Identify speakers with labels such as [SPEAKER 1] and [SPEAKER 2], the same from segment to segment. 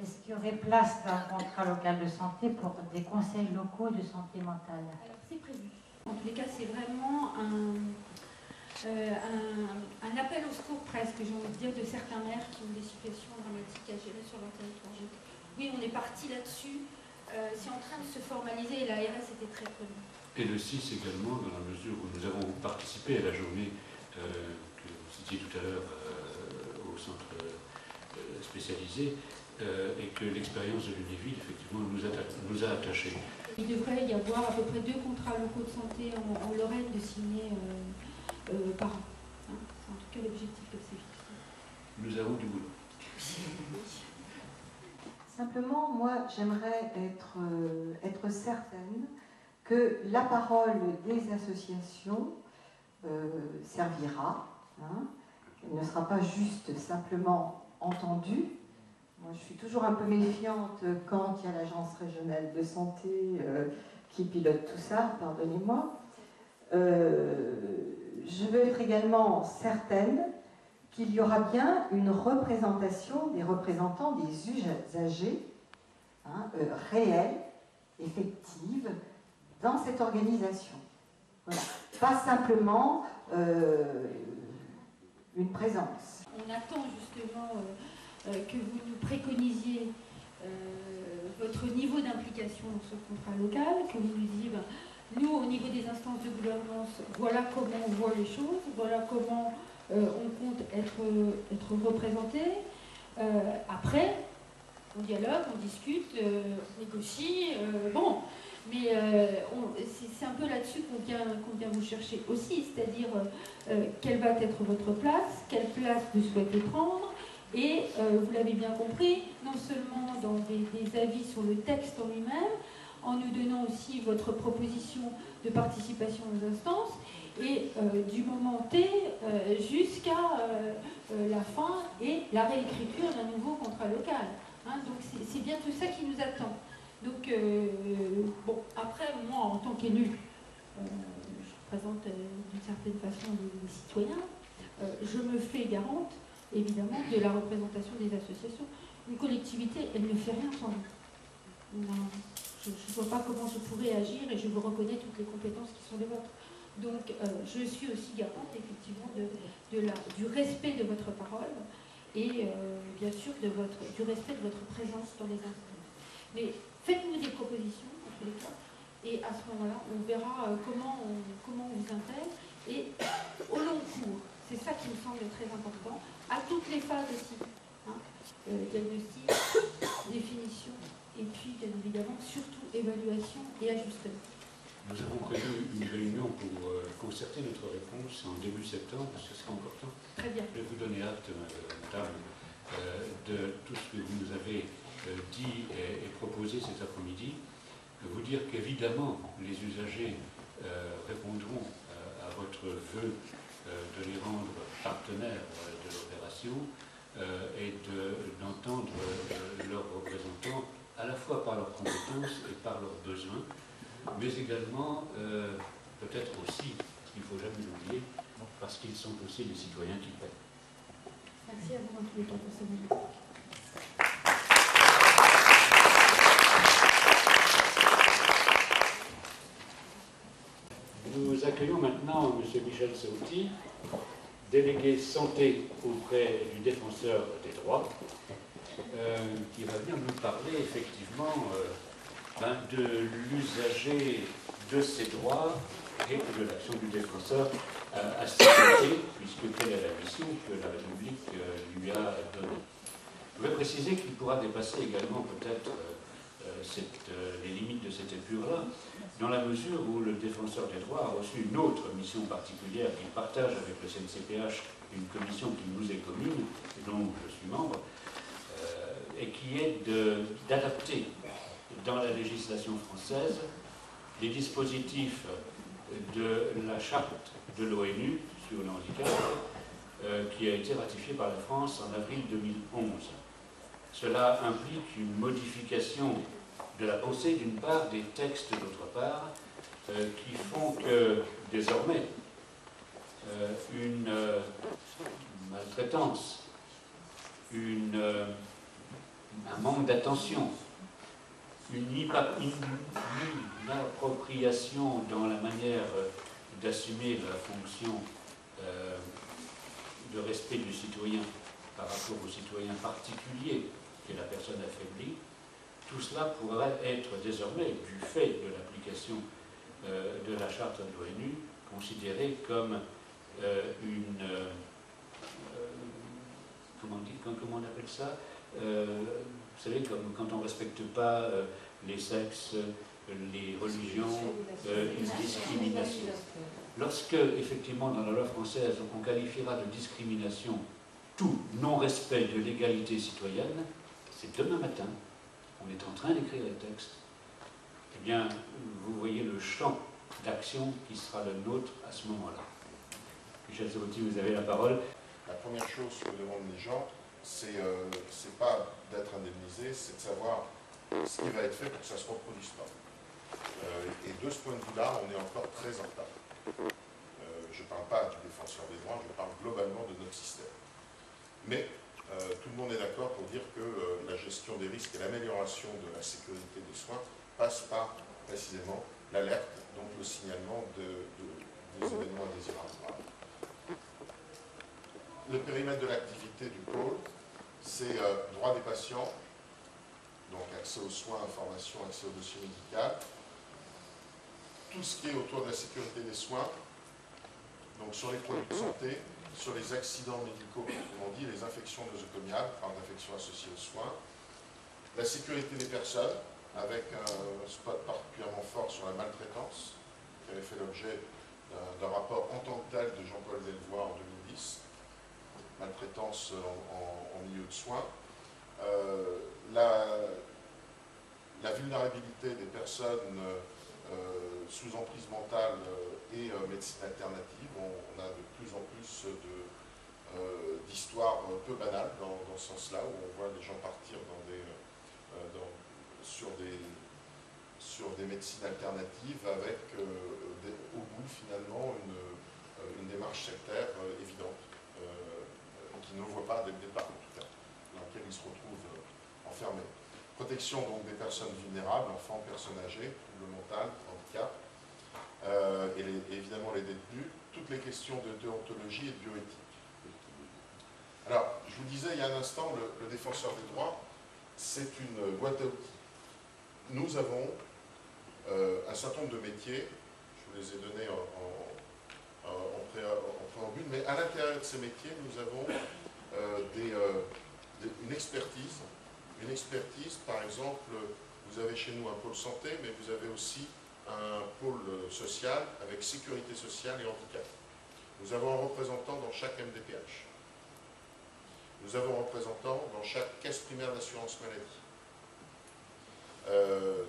[SPEAKER 1] Est-ce qu'il y aurait place dans un contrat local de santé pour des conseils locaux de santé mentale?
[SPEAKER 2] Alors c'est prévu. En tous les cas, c'est vraiment un appel au secours presque, j'ai envie de dire, de certains maires qui ont des situations dramatiques à gérer sur leur territoire. Donc, oui, on est parti là-dessus. C'est en train de se formaliser et l'ARS était très prenante.
[SPEAKER 3] Et le 6 également, dans la mesure où nous avons participé à la journée que vous citiez tout à l'heure au centre spécialisé, et que l'expérience de Lunéville, effectivement, nous a attachés.
[SPEAKER 2] Il devrait y avoir à peu près 2 contrats locaux de santé en Lorraine de signés par an. Hein, c'est en tout cas l'objectif que c'est fixé.
[SPEAKER 3] Nous avons du boulot.
[SPEAKER 4] Simplement, moi, j'aimerais être certaine que la parole des associations servira. Hein, elle ne sera pas juste simplement entendue. Moi, je suis toujours un peu méfiante quand il y a l'agence régionale de santé qui pilote tout ça, pardonnez-moi. Je veux être également certaine qu'il y aura bien une représentation des représentants des usagers, hein, réels, effective, dans cette organisation. Voilà. Pas simplement une présence.
[SPEAKER 2] On attend justement que vous nous préconisiez votre niveau d'implication dans ce contrat local, que vous nous disiez, nous, au niveau des instances de gouvernance, voilà comment on voit les choses, voilà comment on compte être représenté. Après, on dialogue, on discute, on négocie, bon. Mais c'est un peu là-dessus qu'on vient vous chercher aussi, c'est-à-dire quelle va être votre place, quelle place vous souhaitez prendre, et vous l'avez bien compris, non seulement dans des avis sur le texte en lui-même, en nous donnant aussi votre proposition de participation aux instances, et du moment T jusqu'à la fin et la réécriture d'un nouveau contrat local. Hein, donc c'est bien tout ça qui nous attend. Donc, bon, après, moi, en tant qu'élu, je représente d'une certaine façon les citoyens, je me fais garante, évidemment, de la représentation des associations. Une collectivité, elle ne fait rien sans nous. Je ne vois pas comment je pourrais agir et je vous reconnais toutes les compétences qui sont les vôtres. Donc, je suis aussi garante, effectivement, du respect de votre parole et, bien sûr, du respect de votre présence dans les instances. Mais faites-nous des propositions, en tous les cas, et à ce moment-là, on verra comment on vous intègre. Et au long cours, c'est ça qui me semble très important, à toutes les phases aussi, hein, diagnostic, définition, et puis, bien évidemment, surtout évaluation et ajustement.
[SPEAKER 3] Nous avons prévu une réunion pour concerter notre réponse en début septembre, parce que ce sera important.
[SPEAKER 2] Très bien.
[SPEAKER 3] Je vais vous donner acte, madame, de tout ce que vous nous avez dit et proposé cet après-midi. Vous dire qu'évidemment, les usagers répondront à votre vœu de les rendre partenaires de l'opération et d'entendre leurs représentants à la fois par leurs compétences et par leurs besoins, mais également, peut-être aussi, il ne faut jamais l'oublier, parce qu'ils sont aussi les citoyens qui paient.
[SPEAKER 2] Merci à vous en tous les cas pour ce moment.
[SPEAKER 3] Nous accueillons maintenant M. Michel Sauty, délégué santé auprès du défenseur des droits, qui va venir nous parler effectivement de l'usager de ses droits et de l'action du défenseur à ses côtés, puisque telle est la mission que la République lui a donnée. Je voudrais préciser qu'il pourra dépasser également peut-être les limites de cette épure-là, dans la mesure où le défenseur des droits a reçu une autre mission particulière qu'il partage avec le CNCPH, une commission qui nous est commune, et dont je suis membre, et qui est d'adapter dans la législation française les dispositifs de la charte de l'ONU sur le handicap, qui a été ratifiée par la France en avril 2011. Cela implique une modification de la pensée d'une part, des textes d'autre part, qui font que désormais une maltraitance, une un manque d'attention, une inappropriation dans la manière d'assumer la fonction de respect du citoyen par rapport au citoyen particulier qui est la personne affaiblie, tout cela pourrait être désormais, du fait de l'application de la charte de l'ONU, considéré comme comment on appelle ça, vous savez, comme quand on ne respecte pas les sexes, les religions, une discrimination. Lorsque, effectivement, dans la loi française, on qualifiera de discrimination tout non-respect de l'égalité citoyenne, c'est demain matin, on est en train d'écrire les textes, eh bien, vous voyez le champ d'action qui sera le nôtre à ce moment-là. Michel Serruti, vous avez la parole.
[SPEAKER 5] La première chose que demandent les gens, c'est pas d'être indemnisé, c'est de savoir ce qui va être fait pour que ça ne se reproduise pas. Et de ce point de vue-là, on est encore très en retard. Je ne parle pas du défenseur des droits, je parle globalement de notre système. Mais tout le monde est d'accord pour dire que la gestion des risques et l'amélioration de la sécurité des soins passe par précisément l'alerte, donc le signalement des événements indésirables. Le périmètre de l'activité du pôle, c'est droit des patients, donc accès aux soins, information, accès au dossier médical, tout ce qui est autour de la sécurité des soins, donc sur les produits de santé, sur les accidents médicaux, comme on dit, les infections nosocomiales, par d'infections associées aux soins, la sécurité des personnes, avec un spot particulièrement fort sur la maltraitance, qui avait fait l'objet d'un rapport en tant que tel de Jean-Paul Delvoye en 2010, maltraitance en milieu de soins, la vulnérabilité des personnes sous emprise mentale et médecine alternative. On a de plus en plus d'histoires peu banales dans ce sens-là, où on voit les gens partir sur des médecines alternatives avec au bout finalement une démarche sectaire évidente, qui ne le voit pas dès le départ en tout cas, dans laquelle ils se retrouvent enfermés. Protection donc des personnes vulnérables, enfants, personnes âgées, troubles mentaux, handicap, et évidemment les détenus, toutes les questions de déontologie et de bioéthique. Alors, je vous disais il y a un instant, le défenseur des droits, c'est une boîte à outils. Nous avons un certain nombre de métiers, je vous les ai donnés en préambule, mais à l'intérieur de ces métiers, nous avons une expertise. Une expertise, par exemple, vous avez chez nous un pôle santé, mais vous avez aussi un pôle social avec sécurité sociale et handicap. Nous avons un représentant dans chaque MDPH. Nous avons un représentant dans chaque caisse primaire d'assurance maladie.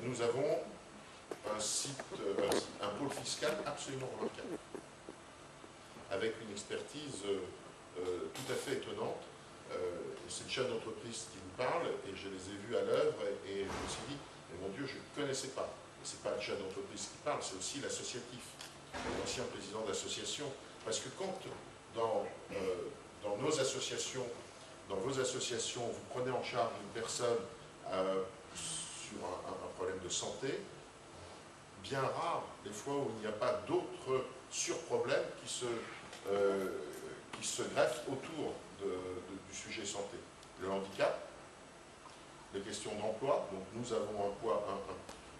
[SPEAKER 5] Nous avons un pôle fiscal absolument remarquable, avec une expertise tout à fait étonnante. C'est le chef d'entreprise qui nous parle, et je les ai vus à l'œuvre, et je me suis dit, mais mon Dieu, je ne connaissais pas. Ce n'est pas le chef d'entreprise qui parle, c'est aussi l'associatif, l'ancien président d'association. Parce que quand, dans nos associations, dans vos associations, vous prenez en charge une personne sur un problème de santé, bien rare les fois où il n'y a pas d'autres surproblèmes qui se greffent autour du sujet santé. Le handicap, les questions d'emploi, donc nous avons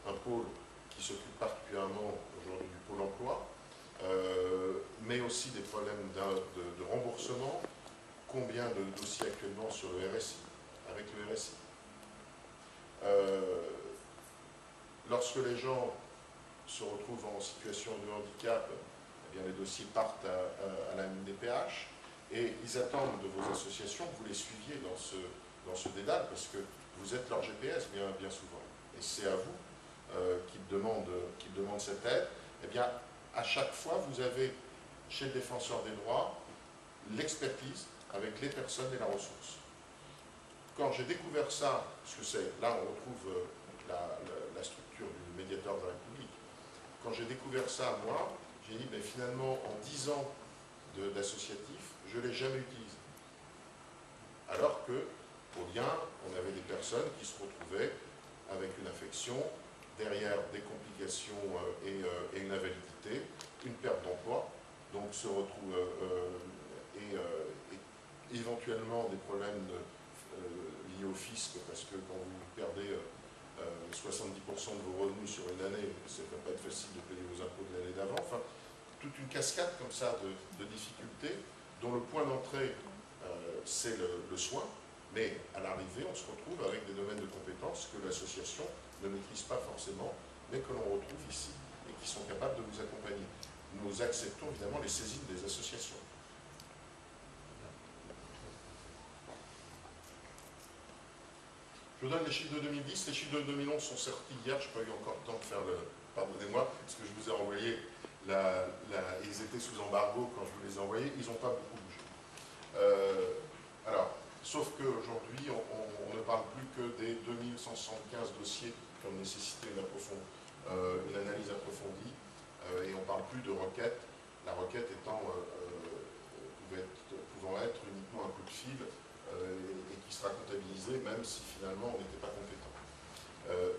[SPEAKER 5] un pôle qui s'occupe particulièrement aujourd'hui du pôle emploi, mais aussi des problèmes de remboursement. Combien de dossiers actuellement sur le RSI, avec le RSI. Lorsque les gens se retrouvent en situation de handicap, eh bien les dossiers partent à la MDPH, et ils attendent de vos associations que vous les suiviez dans ce dédale, parce que vous êtes leur GPS bien souvent. Et c'est à vous qu'ils demandent cette aide. Eh bien, à chaque fois, vous avez, chez le défenseur des droits, l'expertise avec les personnes et la ressource. Quand j'ai découvert ça, parce que c'est là on retrouve la structure du médiateur de la République, quand j'ai découvert ça, moi, j'ai dit, mais finalement, en 10 ans d'associatif, je ne l'ai jamais utilisé. Alors que, au lien, on avait des personne qui se retrouvait avec une infection, derrière des complications et une invalidité, une perte d'emploi, donc se retrouve et éventuellement des problèmes liés au fisc, parce que quand vous perdez 70% de vos revenus sur une année, ça ne va pas être facile de payer vos impôts de l'année d'avant. Enfin, toute une cascade comme ça de difficultés, dont le point d'entrée, c'est le soin, mais à l'arrivée, on se retrouve avec des domaines de compétences que l'association ne maîtrise pas forcément, mais que l'on retrouve ici, et qui sont capables de vous accompagner. Nous acceptons évidemment les saisines des associations. Je vous donne les chiffres de 2010. Les chiffres de 2011 sont sortis hier. Je n'ai pas eu encore le temps de faire le... Pardonnez-moi, parce que je vous ai envoyé... Ils étaient sous embargo quand je vous les ai envoyés. Ils n'ont pas beaucoup bougé. Alors, sauf qu'aujourd'hui, on ne parle plus que des 2175 dossiers qui ont nécessité une analyse approfondie. Et on ne parle plus de requête. La requête étant, pouvant être uniquement un coup de fil et qui sera comptabilisé même si finalement on n'était pas compétent.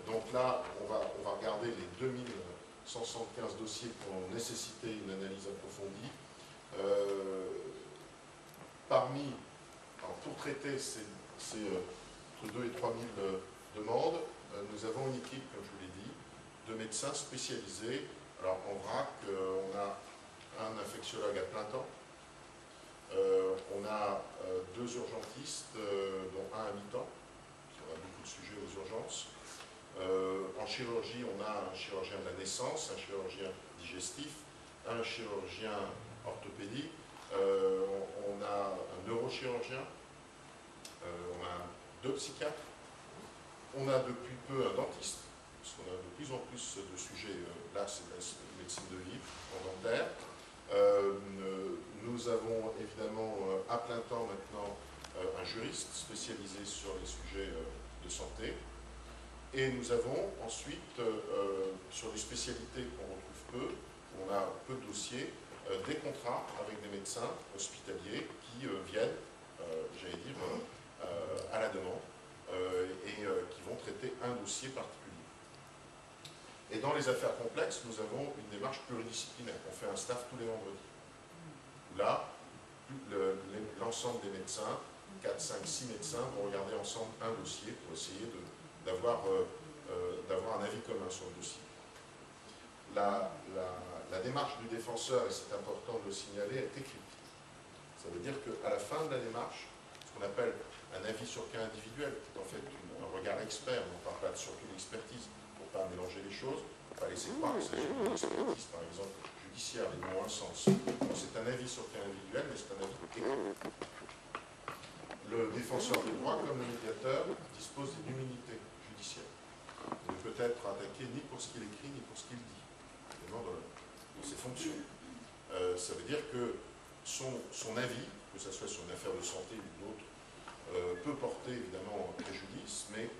[SPEAKER 5] Donc là, on va regarder les 2175 dossiers qui ont nécessité une analyse approfondie. Pour traiter ces entre 2 et 3 000 demandes, nous avons une équipe, comme je vous l'ai dit, de médecins spécialisés. Alors en vrac, on a un infectiologue à plein temps, on a 2 urgentistes, dont un à mi-temps, qui aura beaucoup de sujets aux urgences. En chirurgie, on a un chirurgien de la naissance, un chirurgien digestif, un chirurgien orthopédique, on a un neurochirurgien, on a 2 psychiatres, on a depuis peu un dentiste, parce qu'on a de plus en plus de sujets, là c'est la médecine de ville, en dentaire. Nous avons évidemment à plein temps maintenant un juriste spécialisé sur les sujets de santé. Et nous avons ensuite, sur les spécialités qu'on retrouve peu, on a peu de dossiers, des contrats avec des médecins hospitaliers qui viennent, j'allais dire, à la demande et qui vont traiter un dossier particulier. Et dans les affaires complexes, nous avons une démarche pluridisciplinaire. On fait un staff tous les vendredis. Là, l'ensemble des médecins, 4, 5, 6 médecins, vont regarder ensemble un dossier pour essayer d'avoir un avis commun sur le dossier. La démarche du défenseur, et c'est important de le signaler, est écrite. Ça veut dire qu'à la fin de la démarche, ce qu'on appelle un avis sur cas individuel, qui est en fait un regard expert, on ne parle pas de surtout d'expertise, pour ne pas mélanger les choses, pour ne pas laisser croire qu'il s'agit d'une expertise, par exemple, judiciaire, les mots ont un sens. C'est un avis sur cas individuel, mais c'est un avis écrit. Le défenseur des droits, comme le médiateur, dispose d'une immunité judiciaire. Il ne peut être attaqué ni pour ce qu'il écrit, ni pour ce qu'il dit, évidemment dans ses fonctions. Ça veut dire que son avis, que ce soit sur une affaire de santé ou d'autres, peut porter évidemment préjudice, mais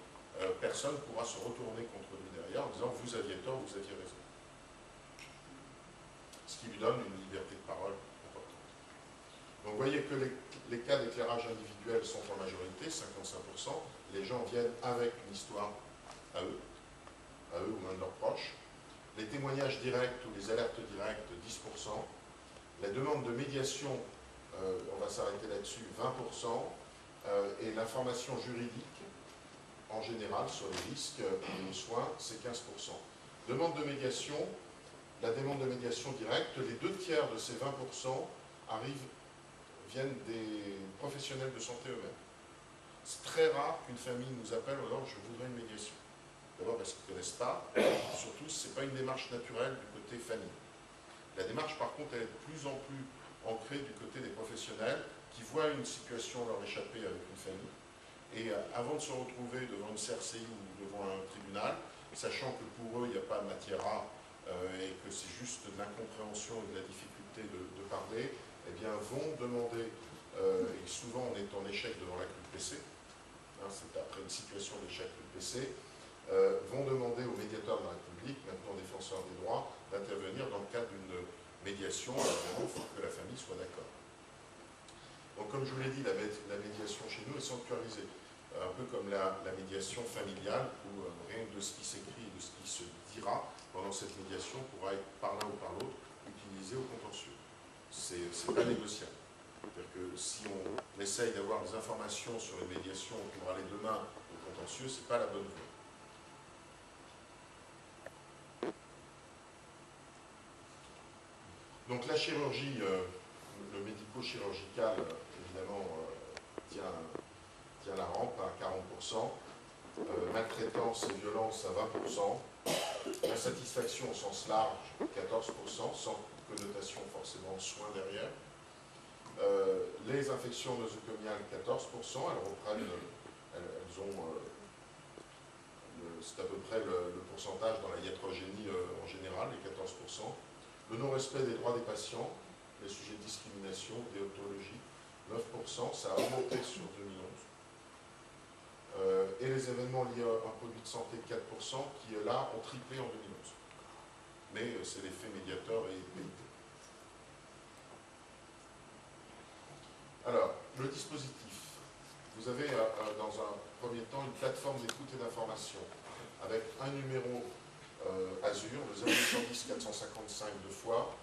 [SPEAKER 5] personne ne pourra se retourner contre lui derrière en disant « vous aviez tort, vous aviez raison ». Ce qui lui donne une liberté de parole importante. Donc vous voyez que les cas d'éclairage individuel sont en majorité, 55%. Les gens viennent avec une histoire à eux ou un de leurs proches. Les témoignages directs ou les alertes directes, 10%. La demande de médiation, on va s'arrêter là-dessus, 20%. Et l'information juridique, en général, sur les risques et les soins, c'est 15%. Demande de médiation, la demande de médiation directe, les 2/3 de ces 20% viennent des professionnels de santé eux-mêmes. C'est très rare qu'une famille nous appelle en disant « je voudrais une médiation ». D'abord parce qu'ils ne connaissent pas, surtout ce n'est pas une démarche naturelle du côté famille. La démarche par contre elle est de plus en plus ancrée du côté des professionnels qui voient une situation leur échapper avec une famille et avant de se retrouver devant une CRCI ou devant un tribunal, sachant que pour eux il n'y a pas de matière rare et que c'est juste de l'incompréhension et de la difficulté de parler, eh bien vont demander, et souvent on est en échec devant la QPC, c'est après une situation d'échec QPC, vont demander au médiateur de la République, maintenant défenseur des droits, d'intervenir dans le cadre d'une médiation. Évidemment, il faut que la famille soit d'accord. Donc, comme je vous l'ai dit, la médiation chez nous est sanctuarisée. un peu comme la médiation familiale, où rien que de ce qui s'écrit et de ce qui se dira pendant cette médiation pourra être par l'un ou par l'autre utilisé au contentieux. C'est pas négociable. C'est-à-dire que si on essaye d'avoir des informations sur une médiation pour aller demain au contentieux, c'est pas la bonne voie. Donc la chirurgie, le médico-chirurgical, évidemment, tient la rampe à 40%, maltraitance et violence à 20%, l'insatisfaction au sens large, 14%, sans connotation forcément de soins derrière, les infections nosocomiales, 14%, c'est à peu près le pourcentage dans la iatrogénie en général, les 14%. Le non-respect des droits des patients, les sujets de discrimination, déontologie, 9%, ça a augmenté sur 2011. Et les événements liés à un produit de santé, 4%, qui là ont triplé en 2011. Mais c'est l'effet médiateur et pénité. Alors, le dispositif. Vous avez dans un premier temps une plateforme d'écoute et d'information avec un numéro Azure, le 0810 455 2 fois,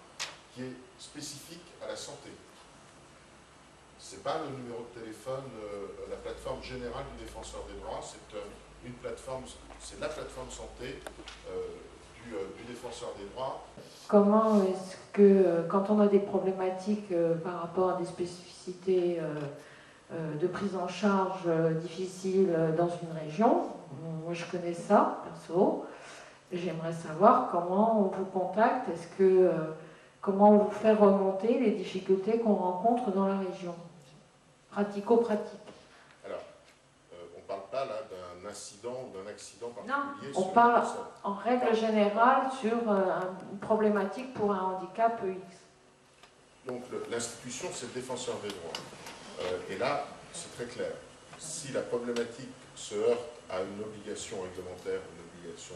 [SPEAKER 5] qui est spécifique à la santé. Ce n'est pas le numéro de téléphone, la plateforme générale du défenseur des droits, c'est une plateforme, c'est la plateforme santé du défenseur des droits.
[SPEAKER 6] Comment est-ce que, quand on a des problématiques par rapport à des spécificités de prise en charge difficiles dans une région, moi je connais ça, perso, j'aimerais savoir comment on vous contacte, comment on vous fait remonter les difficultés qu'on rencontre dans la région, pratico-pratique.
[SPEAKER 5] Alors, on ne parle pas là d'un incident ou d'un accident particulier.
[SPEAKER 6] Non, on parle en règle générale sur une problématique pour un handicap X.
[SPEAKER 5] Donc l'institution, c'est le défenseur des droits. Et là, c'est très clair. Si la problématique se heurte à une obligation réglementaire, une obligation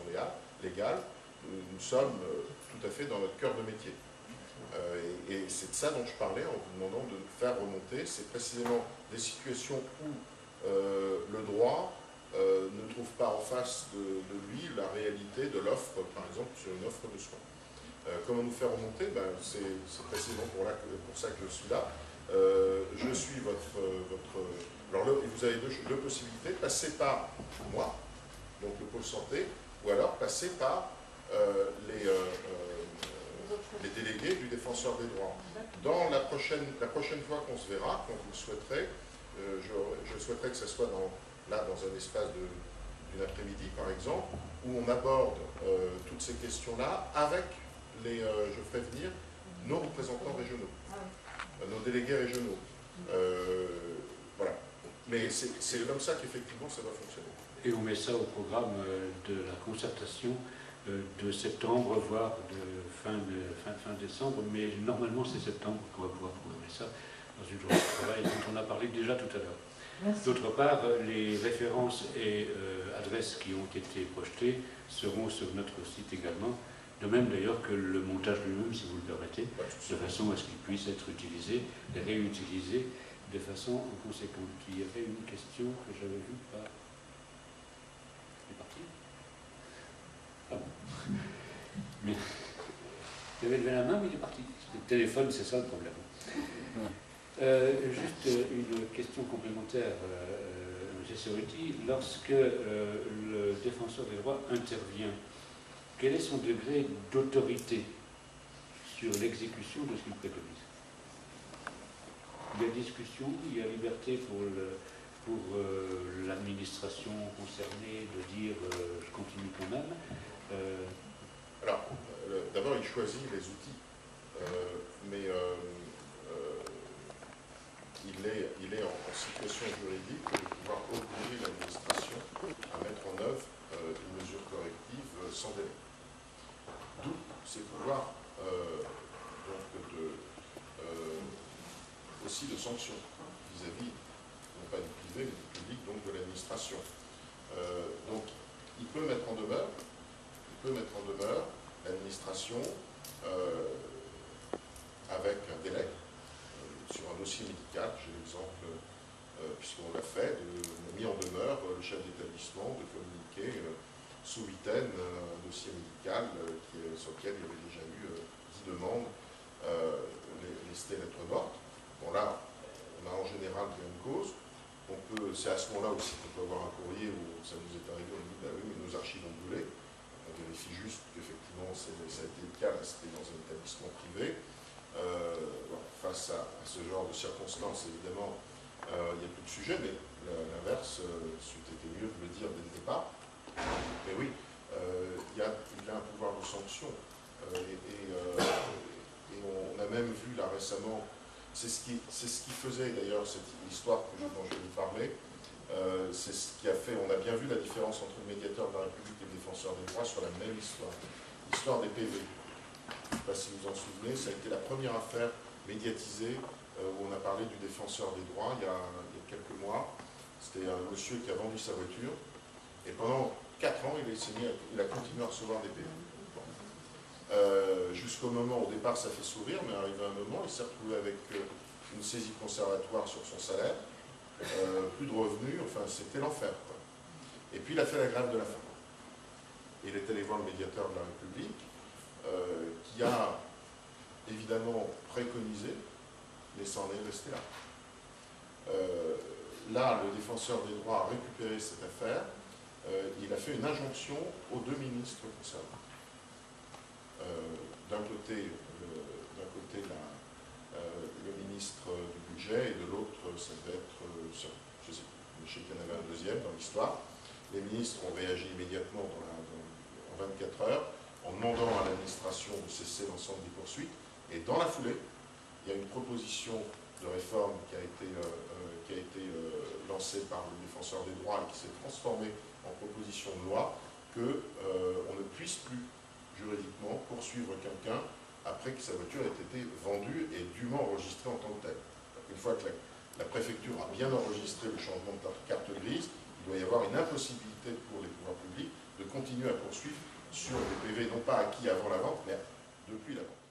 [SPEAKER 5] légale, nous sommes tout à fait dans notre cœur de métier. Et c'est de ça dont je parlais en vous demandant de faire remonter. C'est précisément des situations où le droit ne trouve pas en face de lui la réalité de l'offre, par exemple sur une offre de soins. Comment nous faire remonter? C'est précisément pour ça que je suis là. Je suis alors là, vous avez deux possibilités, passer par moi, donc le pôle santé, ou alors passer par les délégués du défenseur des droits. Dans la prochaine fois qu'on se verra, quand vous le souhaiterez, je souhaiterais que ce soit dans un espace d'une après-midi, par exemple, où on aborde toutes ces questions-là avec je ferai venir nos représentants régionaux, nos délégués régionaux. Voilà. Mais c'est comme ça qu'effectivement ça va fonctionner.
[SPEAKER 3] Et on met ça au programme de la concertation de septembre, voire de fin décembre, mais normalement c'est septembre qu'on va pouvoir programmer ça dans une journée de travail dont on a parlé déjà tout à l'heure. D'autre part, les références et adresses qui ont été projetées seront sur notre site également, de même d'ailleurs que le montage lui-même, si vous le permettez, de façon à ce qu'il puisse être utilisé et réutilisé de façon conséquente. Il y avait une question que j'avais vue par... Il est parti? Ah bon. Mais... Il avait levé la main, mais il est parti. Le téléphone, c'est ça le problème. Juste une question complémentaire, M. Cerruti. Lorsque le défenseur des droits intervient, quel est son degré d'autorité sur l'exécution de ce qu'il préconise? Il y a discussion, il y a liberté pour l'administration concernée de dire je continue quand même.
[SPEAKER 5] Alors, d'abord, il choisit les outils, mais il est en situation juridique de pouvoir obliger l'administration à mettre en œuvre une mesure corrective sans délai. D'où ces pouvoirs aussi de sanction vis-à-vis, non pas du privé, mais du public, donc de l'administration. Donc, il peut mettre en demeure l'administration avec un délai sur un dossier médical. J'ai l'exemple, puisqu'on l'a fait, on a mis en demeure chef d'établissement de communiquer sous huitaine un dossier médical sur lequel il y avait déjà eu 10 demandes lestées lettres mortes. Bon là, on a en général bien une cause. C'est à ce moment-là aussi qu'on peut avoir un courrier où ça nous est arrivé, on dit bah oui, mais nos archives ont brûlé. On vérifie juste qu'effectivement ça a été le cas, c'était dans un établissement privé. Face à ce genre de circonstances, évidemment, il n'y a plus de sujet, mais l'inverse, c'eût été mieux de le dire dès le départ. Mais oui, il a un pouvoir de sanction. Et on a même vu là récemment, c'est ce qui faisait d'ailleurs cette histoire dont je vais vous parler, c'est ce qui a fait, on a bien vu la différence entre le médiateur de la République et le défenseur des droits sur la même histoire, l'histoire des PV. Je ne sais pas si vous en souvenez, ça a été la première affaire médiatisée où on a parlé du défenseur des droits il y a quelques mois. C'était un monsieur qui a vendu sa voiture et pendant 4 ans, il a continué à recevoir des PV. Jusqu'au moment, au départ ça fait sourire, mais arrivé un moment, il s'est retrouvé avec une saisie conservatoire sur son salaire, plus de revenus, enfin c'était l'enfer. Et puis il a fait la grève de la faim. Il est allé voir le médiateur de la République, qui a évidemment préconisé, mais ça en est resté là. Là, le défenseur des droits a récupéré cette affaire, il a fait une injonction aux 2 ministres concernés. D'un côté, le ministre du budget et de l'autre, ça devait être, je sais qu'il y en avait un deuxième dans l'histoire. Les ministres ont réagi immédiatement en 24 heures en demandant à l'administration de cesser l'ensemble des poursuites. Et dans la foulée, il y a une proposition de réforme qui a été lancée par le défenseur des droits et qui s'est transformée en proposition de loi qu'on ne puisse plus juridiquement poursuivre quelqu'un après que sa voiture ait été vendue et dûment enregistrée en tant que telle. Une fois que la préfecture a bien enregistré le changement de carte grise, il doit y avoir une impossibilité pour les pouvoirs publics de continuer à poursuivre sur des PV non pas acquis avant la vente, mais depuis la vente.